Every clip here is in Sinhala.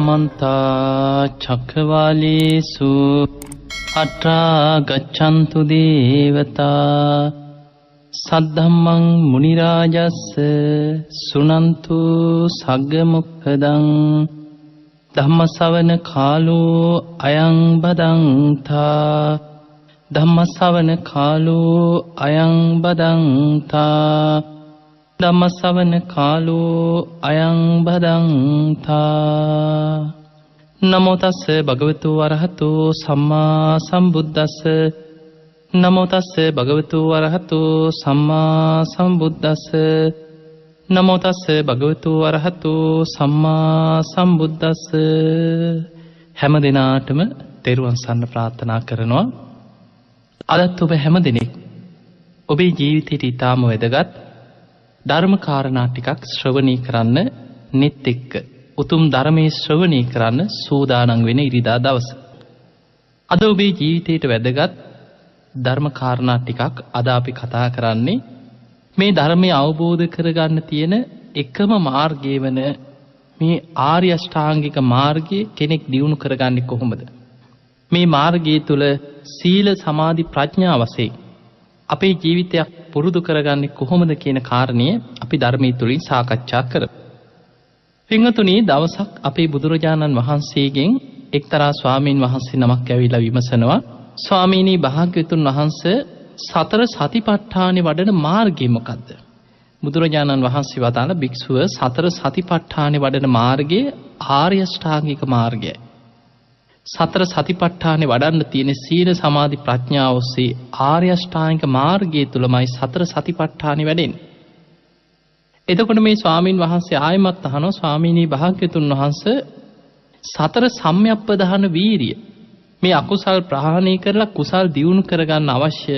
සමන්ත චක්කවාලේසු අත්‍රා ගච්ඡන්තු දේවතා සද්ධම්මං මුනි රාජස්ස සුනන්තු සග්ග මොක්ඛදං ධම්ම ශ්‍රවණ කාලෝ අයං බදන්තා ධම්ම ශ්‍රවණ කාලෝ අයං බදන්තා ධම්ම ශ්‍රවණ කාලෝ අයං බදන්තා නමෝ තස්ස භගවතු වරහතෝ සම්මා සම්බුද්දස්ස නමෝ තස්ස භගවතු වරහතෝ සම්මා සම්බුද්දස්ස නමෝ තස්ස භගවතු වරහතෝ සම්මා සම්බුද්දස්ස හැම දිනාටම තෙරුවන් සරණ ප්‍රාර්ථනා කරනවා. අදත් ඔබ හැම දිනෙක ඔබේ ජීවිතයට ඊටාම වැදගත් ධර්ම කාරණා ටිකක් ශ්‍රවණය කරන්න නිත් එක්ක උතුම් ධර්මයේ ශ්‍රවණය කරන්න සූදානම් වෙන ඉරිදා දවස. අද ඔබේ ජීවිතයට වැදගත් ධර්ම කාරණා ටිකක් අද අපි කතා කරන්නේ මේ ධර්මය අවබෝධ කරගන්න තියෙන එකම මාර්ගය වන මේ ආර්ය අෂ්ටාංගික මාර්ගය කෙනෙක් දියුණු කරගන්නේ කොහොමද? මේ මාර්ගය තුල සීල සමාධි ප්‍රඥා වශයෙන් අපේ ජීවිතයක් පුරුදු කරගන්නේ කොහොමද කියන කාරණය අපි ධර්මයේ තුලින් සාකච්ඡා කරමු. පින්වතුනි, දවසක් අපේ බුදුරජාණන් වහන්සේගෙන් එක්තරා ස්වාමීන් වහන්සේ නමක් ඇවිල්ලා විමසනවා, ස්වාමීනි භාග්‍යවතුන් වහන්සේ සතර සතිපට්ඨානෙ වඩන මාර්ගය මොකද්ද? බුදුරජාණන් වහන්සේ වදාළ භික්ෂුව සතර සතිපට්ඨානෙ වඩන මාර්ගය ආර්ය අෂ්ටාංගික මාර්ගයයි. සතර සතිපට්ඨානෙ වඩන්න තියෙන සීල සමාධි ප්‍රඥාව ඔස්සේ ආර්ය අෂ්ටාංගික මාර්ගය තුලමයි සතර සතිපට්ඨානෙ වැඩෙන්නේ. එතකොට මේ ස්වාමින් වහන්සේ ආයමත් අහනවා, ස්වාමීනි භාග්‍යතුන් වහන්සේ සතර සම්‍යක්ප්‍රදාන වීරිය මේ අකුසල් ප්‍රහාණය කරලා කුසල් දියුණු කරගන්න අවශ්‍ය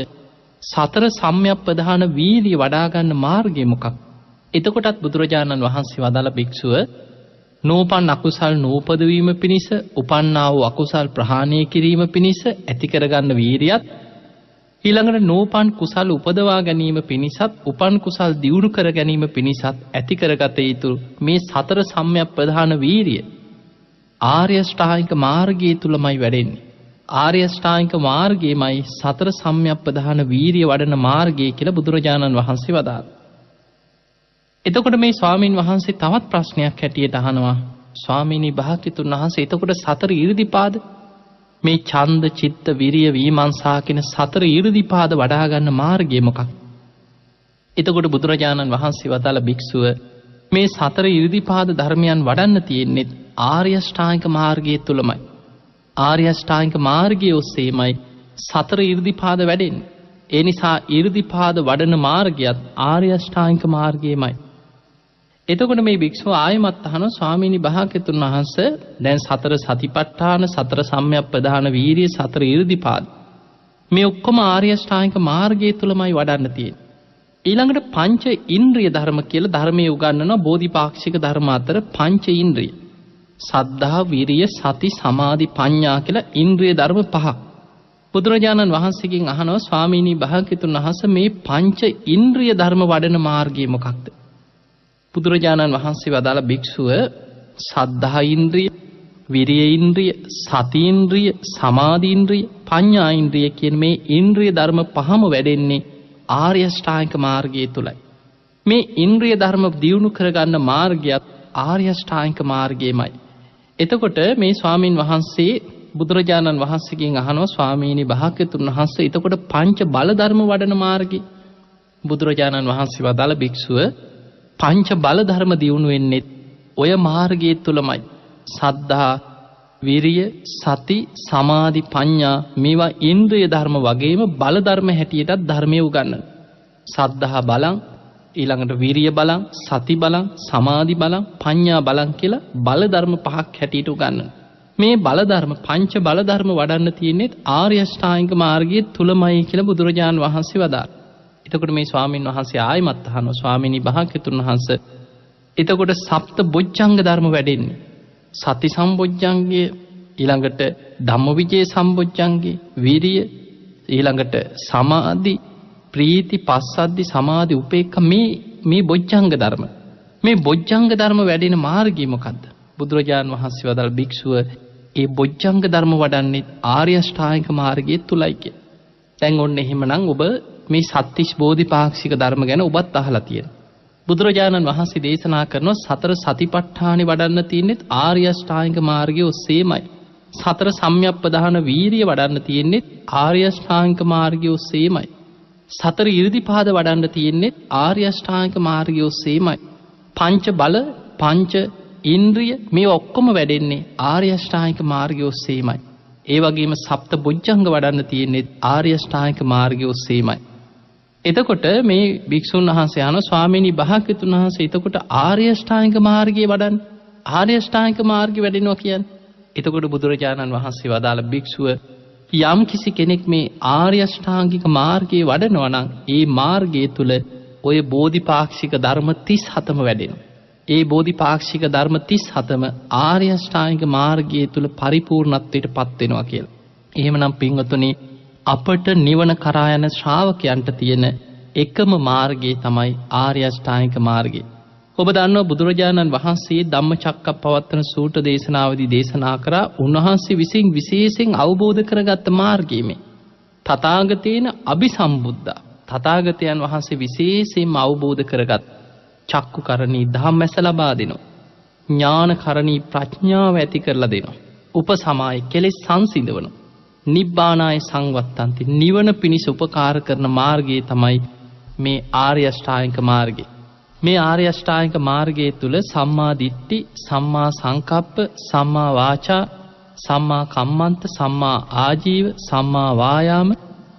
සතර සම්‍යක්ප්‍රදාන වීරිය වඩා ගන්න මාර්ගය මොකක්ද? එතකොටත් බුදුරජාණන් වහන්සේ වදාළ භික්ෂුව නෝපන් අකුසල් නූපද වීම පිණිස උපන්නා වූ අකුසල් ප්‍රහාණය කිරීම පිණිස ඇති කරගන්න වීරියත් ඊළඟට නෝපන් කුසල් උපදවා ගැනීම පිණිසත් උපන් කුසල් දියුණු කර ගැනීම පිණිසත් ඇති කරගත යුතු මේ සතර සම්‍යක්ප්‍රදාන වීරිය ආර්ය අෂ්ටාංගික මාර්ගය තුලමයි වැඩෙන්නේ. ආර්ය අෂ්ටාංගික මාර්ගයමයි සතර සම්‍යක්ප්‍රදාන වීරිය වඩන මාර්ගය කියලා බුදුරජාණන් වහන්සේ වදාළා. එතකොට මේ ස්වාමින් වහන්සේ තවත් ප්‍රශ්නයක් හැටියට අහනවා, ස්වාමීනි භාග්‍යතුන් වහන්සේ එතකොට සතර ඊර්ධිපාද මේ ඡන්ද චිත්ත විරිය විමර්ශා කියන සතර ඊර්ධිපාද වඩා ගන්න මාර්ගය මොකක්ද? එතකොට බුදුරජාණන් වහන්සේ වදාළ භික්ෂුව මේ සතර ඊර්ධිපාද ධර්මයන් වඩන්න තියෙන්නේ ආර්ය අෂ්ටාංගික මාර්ගය තුලමයි. ආර්ය අෂ්ටාංගික මාර්ගය ඔස්සේමයි සතර ඊර්ධිපාද වැඩෙන්නේ. ඒ නිසා ඊර්ධිපාද වඩන මාර්ගයත් ආර්ය අෂ්ටාංගික මාර්ගයමයි. එතකොට මේ භික්ෂුව ආයමත් අහනවා, ස්වාමීනි භාග්‍යතුන් වහන්සේ දැන් සතර සතිපට්ඨාන සතර සම්‍යක්ප්‍රදාන වීරිය සතර ඊර්ධිපාද මේ ඔක්කොම ආර්ය අෂ්ටාංගික මාර්ගය තුලමයි වඩන්න තියෙන්නේ. ඊළඟට පංච ඉන්ද්‍රිය ධර්ම කියලා ධර්මයේ උගන්වනවා බෝධිපාක්ෂික ධර්ම අතර පංච ඉන්ද්‍රිය. සද්ධා විරිය සති සමාධි ප්‍රඥා කියලා ඉන්ද්‍රිය ධර්ම පහක්. බුදුරජාණන් වහන්සේගෙන් අහනවා, ස්වාමීනි භාග්‍යතුන් වහන්සේ මේ පංච ඉන්ද්‍රිය ධර්ම වඩන මාර්ගය මොකක්ද? බුදුරජාණන් වහන්සේ වදාළ භික්ෂුව සද්ධා ඉන්ද්‍රිය, විරිය ඉන්ද්‍රිය, සති ඉන්ද්‍රිය, සමාධි ඉන්ද්‍රිය, ප්‍රඥා ඉන්ද්‍රිය කියන මේ ඉන්ද්‍රිය ධර්ම පහම වැඩෙන්නේ ආර්ය අෂ්ටාංගික මාර්ගය තුලයි. මේ ඉන්ද්‍රිය ධර්ම දියුණු කරගන්න මාර්ගයත් ආර්ය අෂ්ටාංගික මාර්ගයමයි. එතකොට මේ ස්වාමින් වහන්සේ බුදුරජාණන් වහන්සේගෙන් අහනවා, ස්වාමීනි භාග්‍යතුන් වහන්සේ එතකොට පංච බල ධර්ම වඩන මාර්ගය? බුදුරජාණන් වහන්සේ වදාළ භික්ෂුව පංච බල ධර්ම දියුණු වෙන්නේ ඔය මාර්ගය තුලමයි. සද්ධා විරිය සති සමාධි ප්‍රඥා මේවා ඉන්ද්‍රිය ධර්ම වගේම බල ධර්ම හැටියටත් ධර්මයේ උගන්වන. සද්ධා බලං, ඊළඟට විරිය බලං, සති බලං, සමාධි බලං, ප්‍රඥා බලං කියලා බල ධර්ම පහක් හැටියට උගන්වන. මේ බල ධර්ම පංච බල ධර්ම වඩන්න තියෙන්නේ ආර්ය අෂ්ටාංගික මාර්ගයේ තුලමයි කියලා බුදුරජාණන් වහන්සේ වදාළා. එතකොට මේ ස්වාමීන් වහන්සේ ආයමත් අහනවා, ස්වාමීනි භාග්‍යතුන් වහන්සේ එතකොට සප්ත බොජ්ජංග ධර්ම වැඩෙන්නේ සති සම්බොජ්ජංගය, ඊළඟට ධම්මවිජේ සම්බොජ්ජංගේ, විරිය, ඊළඟට සමාධි, ප්‍රීති, පස්සද්ධි, සමාධි, උපේක්ඛා මේ බොජ්ජංග ධර්ම. මේ බොජ්ජංග ධර්ම වැඩෙන මාර්ගය මොකද්ද? බුදුරජාණන් වහන්සේ වදාළ භික්ෂුව ඒ බොජ්ජංග ධර්ම වඩන්නේ ආර්ය අෂ්ටාංගික මාර්ගයේ තුලයි කිය. දැන් ඔන්න එහෙමනම් ඔබ මේ සත්‍තිස් බෝධිපාක්ෂික ධර්ම ගැන ඔබත් අහලා තියෙනවා. බුදුරජාණන් වහන්සේ දේශනා කරන සතර සතිපට්ඨානෙ වඩන්න තියෙන්නේ ආර්ය අෂ්ටාංගික මාර්ගයේ ඔස්සේමයි. සතර සම්‍යක්පදාන වීරිය වඩන්න තියෙන්නේ ආර්ය අෂ්ටාංගික මාර්ගයේ ඔස්සේමයි. සතර ඉරිදිපාද වඩන්න තියෙන්නේ ආර්ය අෂ්ටාංගික මාර්ගයේ ඔස්සේමයි. පංච බල පංච ඉන්ද්‍රිය මේ ඔක්කොම වැඩෙන්නේ ආර්ය අෂ්ටාංගික මාර්ගයේ ඔස්සේමයි. ඒ වගේම සප්ත බොජ්ජංග වඩන්න තියෙන්නේ ආර්ය අෂ්ටාංගික මාර්ගයේ ඔස්සේමයි. එතකොට මේ භික්ෂුන් වහන්සේ අහන ස්වාමීනි භාග්‍යතුන් වහන්සේ එතකොට ආර්ය අෂ්ටාංගික මාර්ගයේ වඩන්නේ ආර්ය අෂ්ටාංගික මාර්ගය වැඩෙනවා කියන්නේ. එතකොට බුදුරජාණන් වහන්සේ වදාළ භික්ෂුව යම් කිසි කෙනෙක් මේ ආර්ය අෂ්ටාංගික මාර්ගයේ වඩනවා නම් ඒ මාර්ගය තුල ඔය බෝධිපාක්ෂික ධර්ම 37ම වැඩෙනවා. ඒ බෝධිපාක්ෂික ධර්ම 37ම ආර්ය අෂ්ටාංගික මාර්ගයේ තුල පරිපූර්ණත්වයට පත් වෙනවා කියලා. එහෙමනම් පින්වතුනි අපට නිවන කරා යන ශ්‍රාවකයන්ට තියෙන එකම මාර්ගය තමයි ආර්ය අෂ්ටාංගික මාර්ගය. ඔබ දන්නවා බුදුරජාණන් වහන්සේ ධම්මචක්කප්පවත්තන සූත්‍ර දේශනාවේදී දේශනා කරා උන්වහන්සේ විසින් විශේෂයෙන් අවබෝධ කරගත්ත මාර්ගය මේ. තථාගතේන අபிසම්බුද්ධා. තථාගතයන් වහන්සේ විශේෂයෙන්ම අවබෝධ කරගත් චක්කුකරණී ධම්මැස ලබා දෙනවා. ඥානකරණී ප්‍රඥාව ඇති කරලා දෙනවා. උපසමාය කෙලෙස් සංසිඳවනවා. නිබ්බානාය සංවත්තන්ති නිවන පිණිස උපකාර කරන මාර්ගය තමයි මේ ආර්ය අෂ්ටාංගික මාර්ගය. මේ ආර්ය අෂ්ටාංගික මාර්ගයේ තුල සම්මා දිට්ඨි, සම්මා සංකප්ප, සම්මා වාචා, සම්මා කම්මන්ත, සම්මා ආජීව, සම්මා වායාම,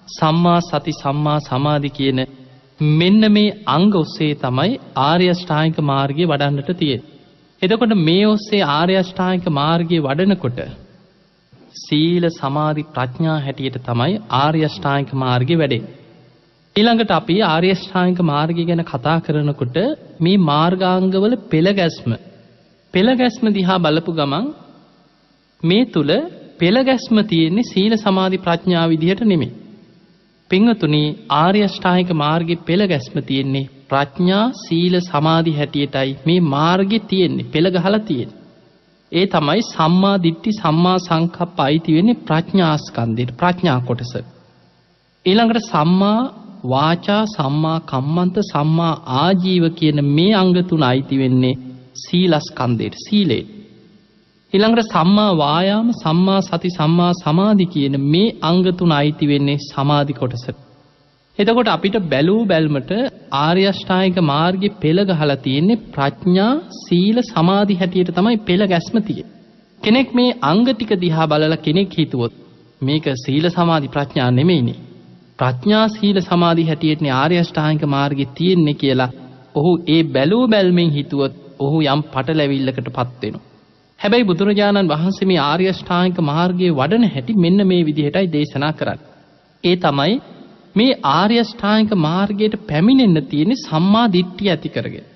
සම්මා සති, සම්මා සමාධි කියන මෙන්න මේ අංග ඔස්සේ තමයි ආර්ය අෂ්ටාංගික මාර්ගය වඩන්නට තියෙන්නේ. එතකොට මේ ඔස්සේ ආර්ය අෂ්ටාංගික මාර්ගය වඩනකොට සීල සමාධි ප්‍රඥා හැටියට තමයි ආර්ය අෂ්ටාංගික මාර්ගය වැඩෙන්නේ. ඊළඟට අපි ආර්ය අෂ්ටාංගික මාර්ගය ගැන කතා කරනකොට මේ මාර්ගාංගවල පෙළගැස්ම දිහා බලපු ගමන් මේ තුල පෙළගැස්ම තියෙන්නේ සීල සමාධි ප්‍රඥා විදිහට නෙමෙයි. පින්වතුනි ආර්ය අෂ්ටාංගික මාර්ගයේ පෙළගැස්ම තියෙන්නේ ප්‍රඥා සීල සමාධි හැටියටයි මේ මාර්ගේ තියෙන්නේ පෙළ ගහලා තියෙන්නේ. ඒ තමයි සම්මා දිට්ඨි සම්මා සංකප්ප අයිති වෙන්නේ ප්‍රඥා ස්කන්ධයට ප්‍රඥා කොටස. ඊළඟට සම්මා වාචා සම්මා කම්මන්ත සම්මා ආජීව කියන මේ අංග තුන අයිති වෙන්නේ සීලස්කන්ධයට සීලයට. ඊළඟට සම්මා වායාම සම්මා සති සම්මා සමාධි කියන මේ අංග තුන අයිති වෙන්නේ සමාධි කොටසට. එතකොට අපිට බැලූ බැල්මට ආර්ය අෂ්ටාංගික මාර්ගයේ පෙළ ගහලා තියෙන්නේ ප්‍රඥා සීල සමාධි හැටියට තමයි පෙළ ගැස්ම තියෙන්නේ. කෙනෙක් මේ අංග ටික දිහා බලලා කෙනෙක් හිතුවොත් මේක සීල සමාධි ප්‍රඥා නෙමෙයිනේ. ප්‍රඥා සීල සමාධි හැටියටනේ ආර්ය අෂ්ටාංගික මාර්ගයේ තියෙන්නේ කියලා ඔහු ඒ බැලූ බැල්මෙන් හිතුවොත් ඔහු යම් පටලැවිල්ලකටපත් වෙනවා. හැබැයි බුදුරජාණන් වහන්සේ මේ ආර්ය අෂ්ටාංගික මාර්ගයේ වඩන හැටි මෙන්න මේ විදිහටයි දේශනා කරන්නේ. ඒ තමයි මේ ආර්ය අෂ්ටාංගික මාර්ගයට පැමිණෙන්න තියෙන්නේ සම්මා දිට්ඨිය ඇති කරගෙන.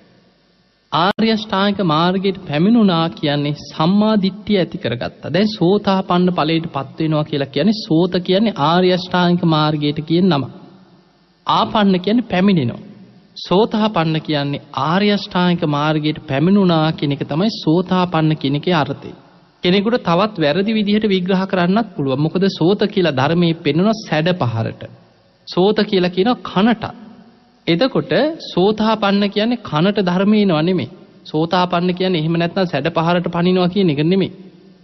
ආර්ය අෂ්ටාංගික මාර්ගයට පැමිණුණා කියන්නේ සම්මා දිට්ඨිය ඇති කරගත්තා. දැන් සෝතාපන්න ඵලයටපත් වෙනවා කියලා කියන්නේ සෝත කියන්නේ ආර්ය අෂ්ටාංගික මාර්ගයට කියන නම. ආපන්න කියන්නේ පැමිණෙනවා. සෝතාපන්න කියන්නේ ආර්ය අෂ්ටාංගික මාර්ගයට පැමිණුණා කියන එක තමයි සෝතාපන්න කියන එකේ අර්ථය. කෙනෙකුට තවත් වැරදි විදිහට විග්‍රහ කරන්නත් පුළුවන්. මොකද සෝත කියලා ධර්මයේ පෙන්වන සැඩ පහරට. සෝත කියලා කියනවා කනට. එතකොට සෝතාපන්න කියන්නේ කනට ධර්මේනව නෙමෙයි. සෝතාපන්න කියන්නේ එහෙම නැත්නම් සැඩ පහරට පනිනවා කියන එක නෙමෙයි.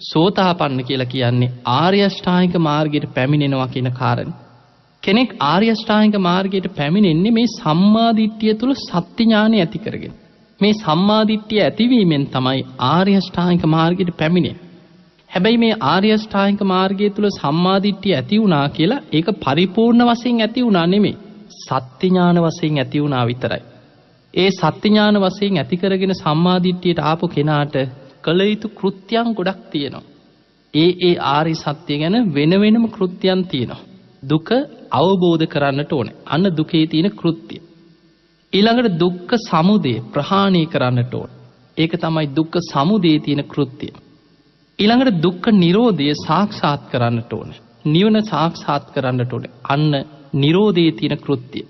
සෝතාපන්න කියලා කියන්නේ ආර්ය අෂ්ටාංගික මාර්ගයට පැමිණෙනවා කියන කාරණේ. කෙනෙක් ආර්ය අෂ්ටාංගික මාර්ගයට පැමිණෙන්නේ මේ සම්මා දිට්ඨිය තුල සත්‍ය ඥානය ඇති කරගෙන. මේ සම්මා දිට්ඨිය ඇතිවීමෙන් තමයි ආර්ය අෂ්ටාංගික මාර්ගයට පැමිණෙන්නේ. හැබැයි මේ ආර්ය අෂ්ටාංගික මාර්ගය තුල සම්මා දිට්ඨිය ඇති වුණා කියලා ඒක පරිපූර්ණ වශයෙන් ඇති වුණා නෙමෙයි. සත්‍ය ඥාන වශයෙන් ඇති වුණා විතරයි. ඒ සත්‍ය ඥාන වශයෙන් ඇති කරගෙන සම්මා දිට්ඨියට ආපු කෙනාට කළ යුතු කෘත්‍යයන් ගොඩක් තියෙනවා. ඒ ආර්ය සත්‍ය ගැන වෙන වෙනම කෘත්‍යයන් තියෙනවා. දුක අවබෝධ කරන්නට ඕනේ. අන්න දුකේ තියෙන කෘත්‍ය. ඊළඟට දුක්ඛ සමුදය ප්‍රහාණය කරන්නට ඕනේ. ඒක තමයි දුක්ඛ සමුදයේ තියෙන කෘත්‍ය. ඊළඟට දුක්ඛ නිරෝධය සාක්ෂාත් කරන්නට ඕනේ. නිවන සාක්ෂාත් කරන්නට ඕනේ. අන්න නිරෝධයේ තියෙන කෘත්‍ය.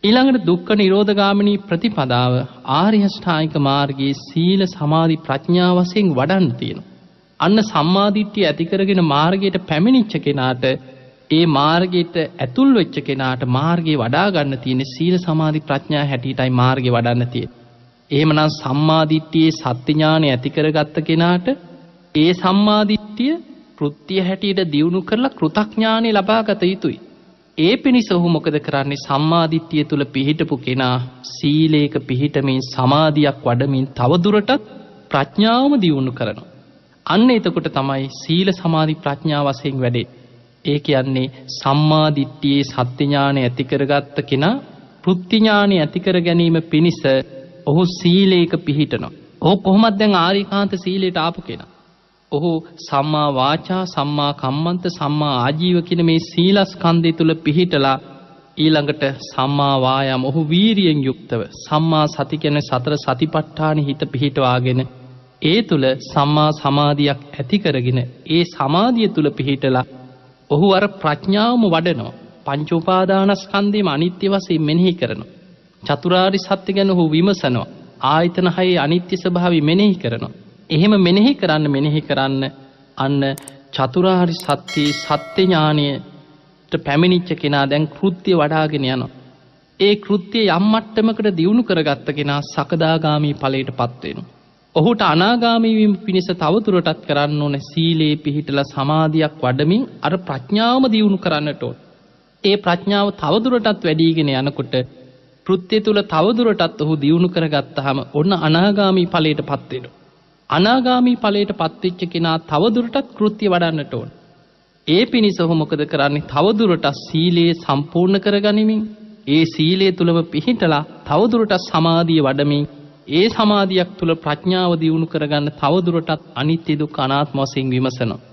ඊළඟට දුක්ඛ නිරෝධගාමිනී ප්‍රතිපදාව ආර්ය අෂ්ටාංගික මාර්ගයේ සීල සමාධි ප්‍රඥා වශයෙන් වඩන්න තියෙනවා. අන්න සම්මාදිට්ඨිය ඇති කරගෙන මාර්ගයට පැමිණිච්ච කෙනාට ඒ මාර්ගයට ඇතුල් වෙච්ච කෙනාට මාර්ගේ වඩා ගන්න තියෙන සීල සමාධි ප්‍රඥා හැටියටයි මාර්ගේ වඩන්න තියෙන්නේ. එහෙමනම් සම්මාදිට්ඨියේ සත්‍ය ඥානය ඇති කරගත්ත කෙනාට ඒ සම්මාදිට්ඨිය කෘත්‍ය හැටියට දියුණු කරලා කෘතඥානෙ ලබා ගත යුතුයි. ඒ පිණිස ඔහු මොකද කරන්නේ? සම්මාදිට්ඨිය තුල පිහිටපු කෙනා සීලේක පිහිටමින් සමාධියක් වඩමින් තවදුරටත් ප්‍රඥාවම දියුණු කරනවා. අන්න එතකොට තමයි සීල සමාධි ප්‍රඥා වශයෙන් වැඩේ. ඒ කියන්නේ සම්මාදිට්ඨියේ සත්‍ය ඥානය ඇති කරගත්ත කෙනා කෘත්‍ය ඥානය ඇති කර ගැනීම පිණිස ඔහු සීලේක පිහිටනවා. ඔහු කොහොමද දැන් ආරිකාන්ත සීලයට ආපු කෙනා? ඔහු සම්මා වාචා, සම්මා කම්මන්ත, සම්මා ආජීව කියන මේ සීලස්කන්ධය තුල පිහිටලා ඊළඟට සම්මා වායාම ඔහු වීරියෙන් යුක්තව සම්මා සති කියන සතර සතිපට්ඨාන හිත පිහිටවාගෙන ඒ තුල සම්මා සමාධියක් ඇති කරගෙන ඒ සමාධිය තුල පිහිටලා ඔහු අර ප්‍රඥාවම වඩනවා. පංච උපාදානස්කන්ධයම අනිත්‍ය වශයෙන් මෙනෙහි කරනවා. චතුරාර්ය සත්‍ය ගැන ඔහු විමසනවා. ආයතන හයේ අනිත්‍ය ස්වභාවය මෙනෙහි කරනවා. එහෙම මෙනෙහි කරන්න අන්න චතුරාර්ය සත්‍යයේ සත්‍ය ඥානයට පැමිණිච්ච කෙනා දැන් කෘත්‍ය වඩාගෙන යනවා. ඒ කෘත්‍ය යම් මට්ටමකට දියුණු කරගත්ත කෙනා සකදාගාමී ඵලයටපත් වෙනවා. ඔහුට අනාගාමී වීම පිණිස තවදුරටත් කරන්න ඕනේ සීලේ පිහිටලා සමාධියක් වඩමින් අර ප්‍රඥාවම දියුණු කරන්නට ඕන. ඒ ප්‍රඥාව තවදුරටත් වැඩිගෙන යනකොට කෘත්‍ය තුල තවදුරටත් ඔහු දියුණු කරගත්තාම ඔන්න අනාගාමී ඵලයටපත් වෙනවා. අනාගාමී ඵලයටපත් වෙච්ච කෙනා තවදුරටත් කෘත්‍ය වඩන්නට ඕන. ඒ පිණිස ඔහු මොකද කරන්නේ? තවදුරටත් සීලය සම්පූර්ණ කරගනිමින් ඒ සීලය තුලම පිහිටලා තවදුරටත් සමාධිය වඩමින් ඒ සමාධියක් තුල ප්‍රඥාව දියුණු කරගන්න තවදුරටත් අනිත්‍ය දුක්ඛ අනාත්ම වශයෙන් විමසනවා.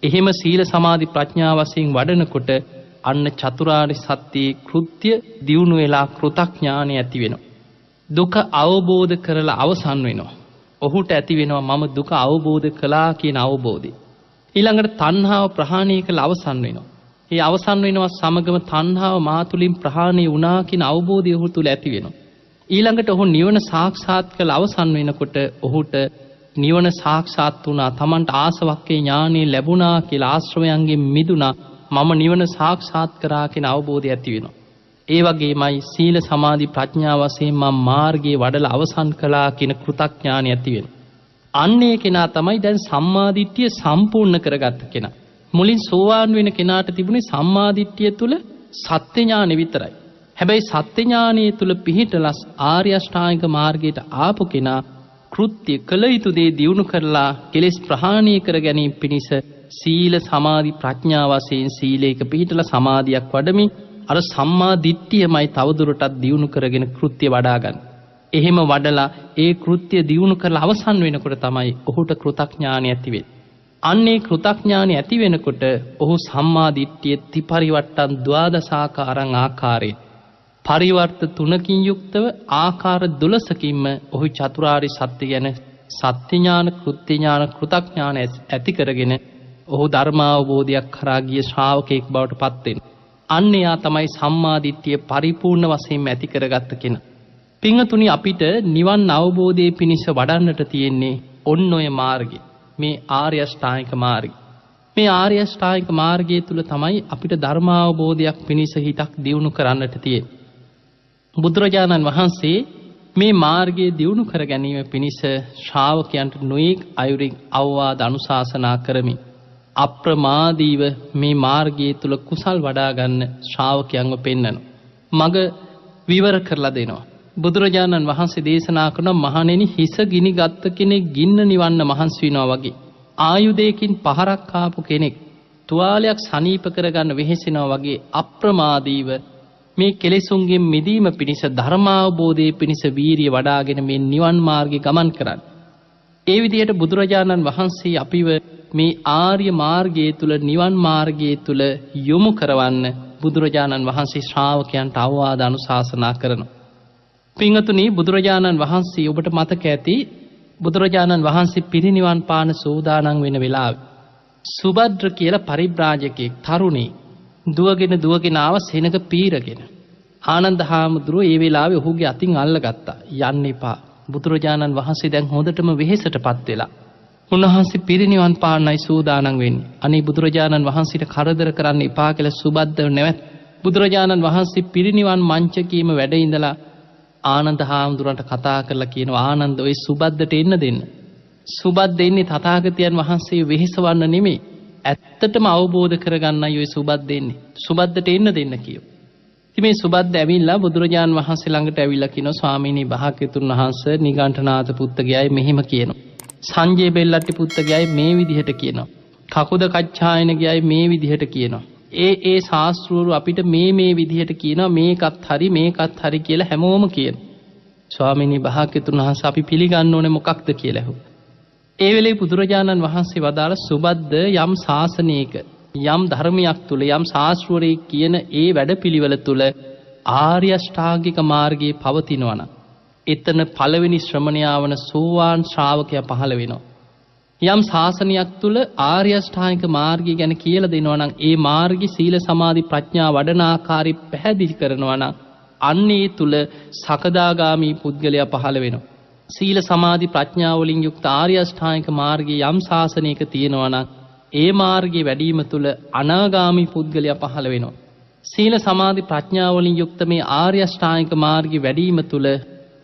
එහෙම සීල සමාධි ප්‍රඥා වශයෙන් වඩනකොට අන්න චතුරාර්ය සත්‍යයේ කෘත්‍ය දියුණු වෙලා කෘතඥානය ඇති වෙනවා. දුක අවබෝධ කරලා අවසන් වෙනවා. ඔහුට ඇති වෙනවා මම දුක අවබෝධ කළා කියන අවබෝධය. ඊළඟට තණ්හාව ප්‍රහාණය කළ අවසන් වෙනවා. ඒ අවසන් වෙනවා සමගම තණ්හාව මා තුලින් ප්‍රහාණය වුණා කියන අවබෝධය ඔහු තුල ඇති වෙනවා. ඊළඟට ඔහු නිවන සාක්ෂාත් කළ අවසන් වෙනකොට ඔහුට නිවන සාක්ෂාත් වුණා. Tamanට ආසවක්කේ ඥානෙ ලැබුණා කියලා ආශ්‍රවයන්ගෙන් මිදුණා. මම නිවන සාක්ෂාත් කරා කියන අවබෝධය ඇති වෙනවා. ඒ වගේමයි සීල සමාධි ප්‍රඥා වශයෙන් මම මාර්ගයේ වඩලා අවසන් කළා කියන කෘතඥානය ඇති වෙනවා. අන්නේ කෙනා තමයි දැන් සම්මාදිට්ඨිය සම්පූර්ණ කරගත්ත කෙනා. මුලින් සෝවාන් වෙන කෙනාට තිබුණේ සම්මාදිට්ඨිය තුල සත්‍ය ඥානෙ විතරයි. හැබැයි සත්‍ය ඥානයේ තුල පිහිටලා ආර්ය අෂ්ටාංගික මාර්ගයට ආපු කෙනා කෘත්‍ය කළ යුතු දේ දියුණු කරලා කෙලෙස් ප්‍රහාණය කර ගැනීම පිණිස සීල සමාධි ප්‍රඥා වශයෙන් සීලයක පිහිටලා සමාධියක් වඩමින් අර සම්මා දිට්ඨියමයි තවදුරටත් දියුණු කරගෙන කෘත්‍ය වඩා ගන්න. එහෙම වඩලා ඒ කෘත්‍ය දියුණු කරලා අවසන් වෙනකොට තමයි ඔහුට කෘතඥානය ඇති වෙන්නේ. අන්නේ කෘතඥානය ඇති වෙනකොට ඔහු සම්මා දිට්ඨිය ත්‍රිපරිවට්ටන් ද්වාදසාකාරං ආකාරයෙන් පරිවර්ත තුනකින් යුක්තව ආකාර 12කින්ම ඔහු චතුරාර්ය සත්‍ය ගැන සත්‍ය ඥාන, කෘත්‍ය ඥාන, කෘතඥාන ඇති කරගෙන ඔහු ධර්මාවබෝධයක් කරා ගිය ශ්‍රාවකෙක් බවට පත් වෙනවා. අන්න එයා තමයි සම්මාදිට්ඨිය පරිපූර්ණ වශයෙන්ම ඇති කරගත්ත කෙනා. පින්වතුනි අපිට නිවන් අවබෝධයේ පිණිස වඩන්නට තියෙන්නේ ඔන්න ඔය මාර්ගය. මේ ආර්ය අෂ්ටාංගික මාර්ගය. මේ ආර්ය අෂ්ටාංගික මාර්ගය තුල තමයි අපිට ධර්මාවබෝධයක් පිණිස හිතක් දියුණු කරන්නට තියෙන්නේ. බුදුරජාණන් වහන්සේ මේ මාර්ගයේ දියුණු කර ගැනීම පිණිස ශ්‍රාවකයන්ට නොයෙක් අයුරින් අවවාද අනුශාසනා කරමින් අප්‍රමාදීව මේ මාර්ගයේ තුල කුසල් වඩා ගන්න ශ්‍රාවකයන්ව පෙන්වනවා. මග විවර කරලා දෙනවා. බුදුරජාණන් වහන්සේ දේශනා කරන මහණෙනි හිස ගිනි ගත්ත කෙනෙක් ගින්න නිවන්න මහන්සි වෙනවා වගේ ආයුධයකින් පහරක් ආපු කෙනෙක් තුවාලයක් සනීප කරගන්න වෙහෙසෙනවා වගේ අප්‍රමාදීව මේ කෙලෙසුන්ගෙන් මිදීම පිණිස ධර්මාවබෝධයේ පිණිස වීරිය වඩාගෙන මේ නිවන් මාර්ගේ ගමන් කරන්න. ඒ විදිහට බුදුරජාණන් වහන්සේ අපිව මේ ආර්ය මාර්ගයේ තුල නිවන් මාර්ගයේ තුල යොමු කරවන්න බුදුරජාණන් වහන්සේ ශ්‍රාවකයන්ට අවවාද අනුශාසනා කරනවා. පින්වතුනි බුදුරජාණන් වහන්සේ ඔබට මතක ඇති බුදුරජාණන් වහන්සේ පිරිනිවන් පාන සූදානම් වෙන වෙලාවේ සුභද්‍ර කියලා පරිබ්‍රාජකෙක් තරුණේ දුවගෙන ආව සෙනඟ පීරගෙන. ආනන්ද හාමුදුරුවෝ ඒ වෙලාවේ ඔහුගේ අතින් අල්ලගත්තා. යන්න එපා. බුදුරජාණන් වහන්සේ දැන් හොඳටම වෙහෙසටපත් වෙලා. උන්වහන්සේ පිරිනිවන් පාන්නයි සූදානම් වෙන්නේ. අනේ බුදුරජාණන් වහන්සේට කරදර කරන්න එපා කියලා සුබද්ද නැවත බුදුරජාණන් වහන්සේ පිරිනිවන් මංචකයේම වැඩ ඉඳලා ආනන්ද හාමුදුරන්ට කතා කරලා කියනවා ආනන්ද ඔය සුබද්දට එන්න දෙන්න. සුබද්ද එන්නේ තථාගතයන් වහන්සේ වෙහෙසවන්න නෙමෙයි. ඇත්තටම අවබෝධ කරගන්නයි ඔය සුබද්ද එන්නේ. සුබද්දට එන්න දෙන්න කියෝ. ඉතින් මේ සුබද්ද ඇවිල්ලා බුදුරජාණන් වහන්සේ ළඟට ඇවිල්ලා කියනවා ස්වාමීනි භාග්‍යතුන් වහන්සේ නිගණ්ඨනාථ පුත්තගයයි මෙහිම කියනවා. සංජය බෙල්ලට්ටි පුත්තගයයි මේ විදිහට කියනවා. කකුද කච්චායනගයයි මේ විදිහට කියනවා. ඒ ශාස්ත්‍රවරු අපිට මේ විදිහට කියනවා මේකත් හරි කියලා හැමෝම කියනවා. ස්වාමීනි භාග්‍යතුන් වහන්සේ අපි පිළිගන්න ඕනේ මොකක්ද කියලා ඇහුවා. ඒ වෙලේ බුදුරජාණන් වහන්සේ වදාළ සුබද්ද යම් ශාසනයක යම් ධර්මයක් තුල යම් ශාස්ත්‍රවරයෙක් කියන ඒ වැඩපිළිවෙල තුල ආර්ය අෂ්ටාංගික මාර්ගයේ පවතිනවනම් එතන පළවෙනි ශ්‍රමණයා වන සෝවාන් ශ්‍රාවකයා පහළ වෙනවා. යම් ශාසනයක් තුල ආර්ය අෂ්ටාංගික මාර්ගය ගැන කියලා දෙනවා නම් ඒ මාර්ගයේ සීල සමාධි ප්‍රඥා වඩන ආකාරي පැහැදිලි කරනවා නම් අන්නේ තුල සකදාගාමි පුද්ගලයා පහළ වෙනවා. සීල සමාධි ප්‍රඥා වලින් යුක්ත ආර්ය අෂ්ටාංගික මාර්ගයේ යම් ශාසනයක තියෙනවා නම් ඒ මාර්ගයේ වැඩිම තුල අනාගාමි පුද්ගලයා පහළ වෙනවා. සීල සමාධි ප්‍රඥා වලින් යුක්ත මේ ආර්ය අෂ්ටාංගික මාර්ගයේ වැඩිම තුල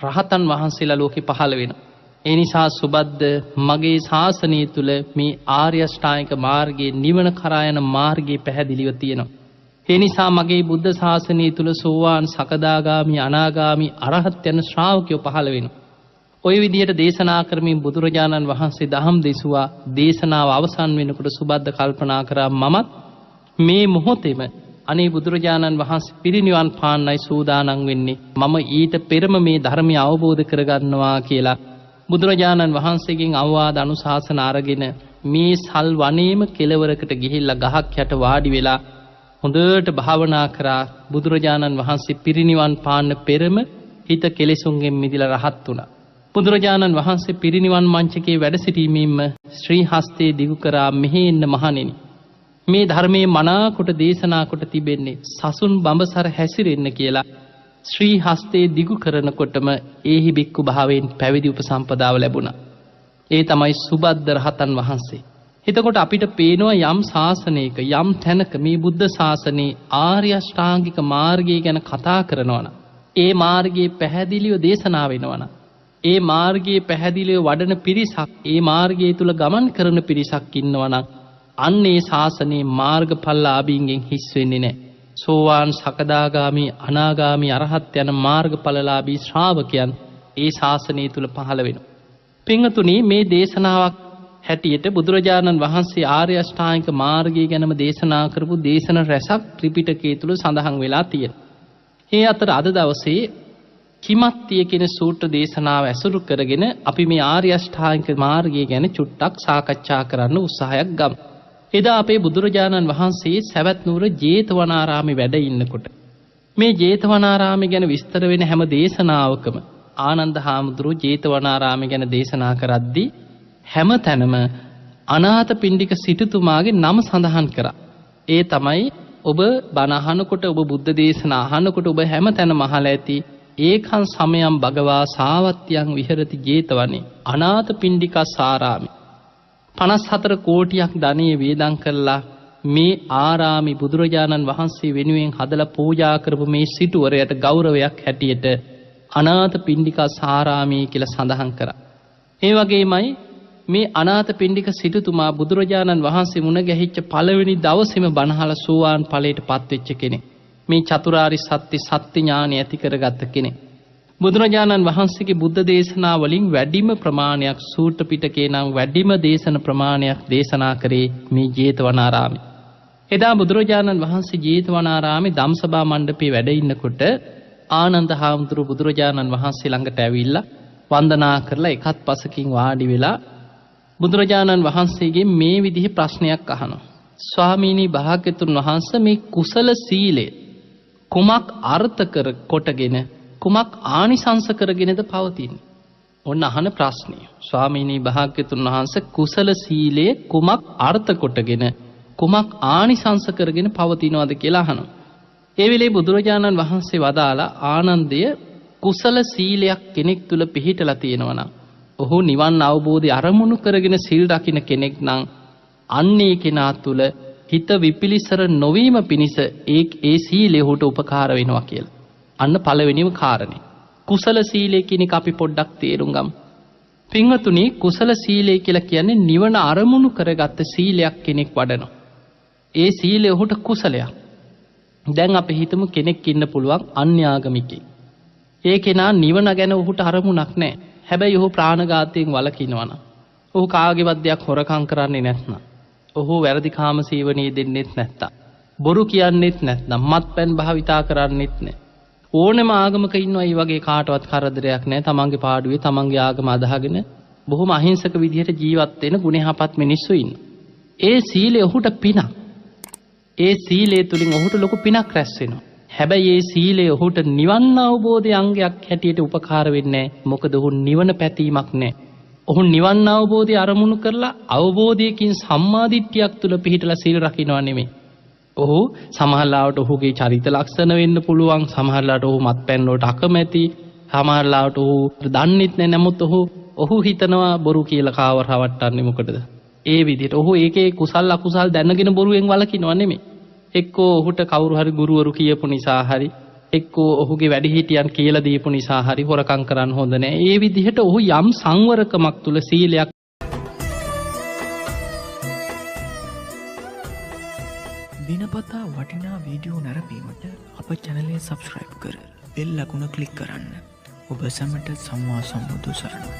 රහතන් වහන්සේලා ලෝකෙ පහළ වෙනවා. ඒ නිසා සුබද්ද මගේ ශාසනය තුල මේ ආර්ය අෂ්ටාංගික මාර්ගයේ නිවන කරා යන මාර්ගයේ පැහැදිලිව තියෙනවා. ඒ නිසා මගේ බුද්ධ ශාසනය තුල සෝවාන් සකදාගාමි අනාගාමි අරහත් යන ශ්‍රාවකයෝ පහළ වෙනවා. ওই විදිහට දේශනා කරමින් බුදුරජාණන් වහන්සේ දහම් දෙසුවා. දේශනාව අවසන් වෙනකොට සුබද්ද කල්පනා කරා මමත් මේ මොහොතේම අනේ බුදුරජාණන් වහන්සේ පිරිනිවන් පාන්නයි සූදානම් වෙන්නේ. මම ඊට පෙරම මේ ධර්මය අවබෝධ කරගන්නවා කියලා බුදුරජාණන් වහන්සේගෙන් අවවාද අනුශාසන අරගෙන මේ සල් වනයේම කෙළවරකට ගිහිල්ලා ගහක් යට වාඩි වෙලා හොඳට භාවනා කරා. බුදුරජාණන් වහන්සේ පිරිනිවන් පාන්න පෙරම හිත කෙලෙසුන්ගෙන් මිදලා රහත් වුණා. බුදුරජාණන් වහන්සේ පිරිනිවන් මංචකයේ වැඩ සිටීමෙන්ම ශ්‍රී හස්තේ දිගු කරා මෙහෙ එන්න මහණෙනි. මේ ධර්මයේ මනාකොට දේශනා කොට තිබෙන්නේ සසුන් බඹසර හැසිරෙන්න කියලා. ශ්‍රී හස්තේ දිගු කරනකොටම ඒහි බික්කු භාවයෙන් පැවිදි උපසම්පදාව ලැබුණා. ඒ තමයි සුබද්ද රහතන් වහන්සේ. එතකොට අපිට පේනවා යම් ශාසනයක යම් තැනක මේ බුද්ධ ශාසනයේ ආර්ය අෂ්ටාංගික මාර්ගය ගැන කතා කරනවනම් ඒ මාර්ගයේ පැහැදිලිව දේශනා වෙනවනම් ඒ මාර්ගයේ පැහැදිලිව වඩන පිරිසක් ඒ මාර්ගය තුල ගමන් කරන පිරිසක් ඉන්නවනම් අන්නේ ශාසනයේ මාර්ගඵලලාභීන්ගෙන් හිස් වෙන්නේ නැහැ. සෝවාන් සකදාගාමි අනාගාමි අරහත් යන මාර්ගඵලලාභී ශ්‍රාවකයන් ඒ ශාසනය තුල පහළ වෙනවා. පින්වතුනි මේ දේශනාවක් හැටියට බුදුරජාණන් වහන්සේ ආර්ය අෂ්ටාංගික මාර්ගය ගැනම දේශනා කරපු දේශන රැසක් ත්‍රිපිටකයේ තුල සඳහන් වෙලා තියෙනවා. ඒ අතර අද දවසේ කිමත්තිය කියන සූත්‍ර දේශනාව ඇසුරු කරගෙන අපි මේ ආර්ය අෂ්ටාංගික මාර්ගය ගැන චුට්ටක් සාකච්ඡා කරන්න උත්සාහයක් ගමු. එදා අපේ බුදුරජාණන් වහන්සේ සවැත් නුවර ජේතවනාරාමේ වැඩ ඉන්නකොට මේ ජේතවනාරාමේ ගැන විස්තර වෙන හැම දේශනාවකම ආනන්ද හාමුදුරුවෝ ජේතවනාරාමේ ගැන දේශනා කරද්දී හැම තැනම අනාථපිණ්ඩික සිටුතුමාගේ නම සඳහන් කරා. ඒ තමයි ඔබ බණ අහනකොට ඔබ බුද්ධ දේශනා අහනකොට ඔබ හැම තැනම අහලා ඇති ඒකං සමයං භගවා සාවත්‍යං විහෙරති ජේතවනේ අනාථපිණ්ඩිකස්සාරාමේ 54 කෝටියක් ධනෙ වේදම් කරලා මේ ආරාමි බුදුරජාණන් වහන්සේ වෙනුවෙන් හදලා පූජා කරපු මේ සිටුවරයට ගෞරවයක් හැටියට අනාථපිණ්ඩිකස්සාරාමේ කියලා සඳහන් කරා. ඒ වගේමයි මේ අනාථපිණ්ඩික සිටුතුමා බුදුරජාණන් වහන්සේ මුණ ගැහිච්ච පළවෙනි දවසේම බණහලා සෝවාන් ඵලයටපත් වෙච්ච කෙනෙක්. මේ චතුරාරි සත්‍ය ඥානය ඇති කරගත්ත කෙනෙක්. බුදුරජාණන් වහන්සේගේ බුද්ධ දේශනා වලින් වැඩිම ප්‍රමාණයක් සූත්‍ර පිටකේ නම් වැඩිම දේශන ප්‍රමාණයක් දේශනා කරේ මේ ජේතවනාරාමේ. එදා බුදුරජාණන් වහන්සේ ජේතවනාරාමේ ධම්සභා මණ්ඩපේ වැඩ ඉන්නකොට ආනන්ද හාමුදුරුවෝ බුදුරජාණන් වහන්සේ ළඟට ඇවිල්ලා වන්දනා කරලා එකත් පසකින් වාඩි වෙලා බුදුරජාණන් වහන්සේගෙන් මේ විදිහේ ප්‍රශ්නයක් අහනවා. ස්වාමීනි භාග්‍යතුන් වහන්සේ මේ කුසල සීලය කුමක් අර්ථ කර කොටගෙන කුමක් ආනිසංස කරගෙනද පවතින්නේ? ඔන්න අහන ප්‍රශ්නය. ස්වාමීනි භාග්‍යතුන් වහන්සේ කුසල සීලය කුමක් අර්ථ කොටගෙන කුමක් ආනිසංස කරගෙන පවතිනවද කියලා අහනවා. ඒ වෙලේ බුදුරජාණන් වහන්සේ වදාලා ආනන්දය කුසල සීලයක් කෙනෙක් තුල පිහිටලා තියෙනවා නම් ඔහු නිවන් අවබෝධය අරමුණු කරගෙන සිල් රකින්න කෙනෙක් නම් අන්නේ කෙනා තුල හිත විපිලිසර නොවීම පිණිස ඒ සීලය ඔහුට උපකාර වෙනවා කියලා. අන්න පළවෙනිම කාරණේ. කුසල සීලය කියන එක අපි පොඩ්ඩක් තේරුම් ගමු. පින්වතුනි කුසල සීලය කියලා කියන්නේ නිවන අරමුණු කරගත්ත සීලයක් කෙනෙක් වඩනවා. ඒ සීලය ඔහුට කුසලයක්. දැන් අපි හිතමු කෙනෙක් ඉන්න පුළුවන් අන්‍යාගමිකයෙක්. ඒ කෙනා නිවන ගැන ඔහුට අරමුණක් නැහැ. හැබැයි ඔහු ප්‍රාණඝාතයෙන් වළකිනවා නම්, ඔහු කාගේවත් දෙයක් හොරකම් කරන්නේ නැත්නම්, ඔහු වැරදි කාම සේවනයේ දෙන්නෙත් නැත්තම්, බොරු කියන්නෙත් නැත්නම්, මත්පැන් භාවිතා කරන්නෙත් නැහැ. ඕනෑම ආගමක ඉන්නවා මේ වගේ කාටවත් කරදරයක් නැහැ. තමන්ගේ පාඩුවේ තමන්ගේ ආගම අදහගෙන බොහොම අහිංසක විදිහට ජීවත් වෙන ගුණහපත් මිනිස්සු ඉන්නවා. ඒ සීලය ඔහුට පිනක්. ඒ සීලය තුලින් ඔහුට ලොකු පිනක් රැස් වෙනවා. හැබැයි ඒ සීලය ඔහුට නිවන් අවබෝධයේ අංගයක් හැටියට උපකාර වෙන්නේ නැහැ. මොකද ඔහු නිවන පැතීමක් නැහැ. ඔහු නිවන් අවබෝධය අරමුණු කරලා අවබෝධයකින් සම්මාදිට්ඨියක් තුල පිහිටලා සීල රකින්නවා නෙමෙයි. ඔහු සමහරවිට ඔහුගේ චරිත ලක්ෂණ වෙන්න පුළුවන්, සමහරවිට ඔහු මත්පැන් වලට අකමැති, සමහරවිට ඔහු දන්නෙත් නැහැ. නමුත් ඔහු හිතනවා බොරු කියලා කාව රවට්ටන්නේ මොකටද? ඒ විදිහට ඔහු ඒකේ කුසල් අකුසල් දැනගෙන බොරුවෙන් වළකිනව නෙමෙයි. එක්කෝ ඔහුට කවුරු හරි ගුරුවරු කියපු නිසා හරි, එක්කෝ ඔහුගේ වැඩිහිටියන් කියලා දීපු නිසා හරි හොරකම් කරන්න හොඳ නැහැ. ඒ විදිහට ඔහු යම් සංවරකමක් තුල සීලයක් දිනපතා වටිනා වීඩියෝ නැරඹීමට අප channel එක subscribe කර බෙල් අකුණ ක්ලික් කරන්න. ඔබ සැමට සම්මා සම්බුදු සරණයි.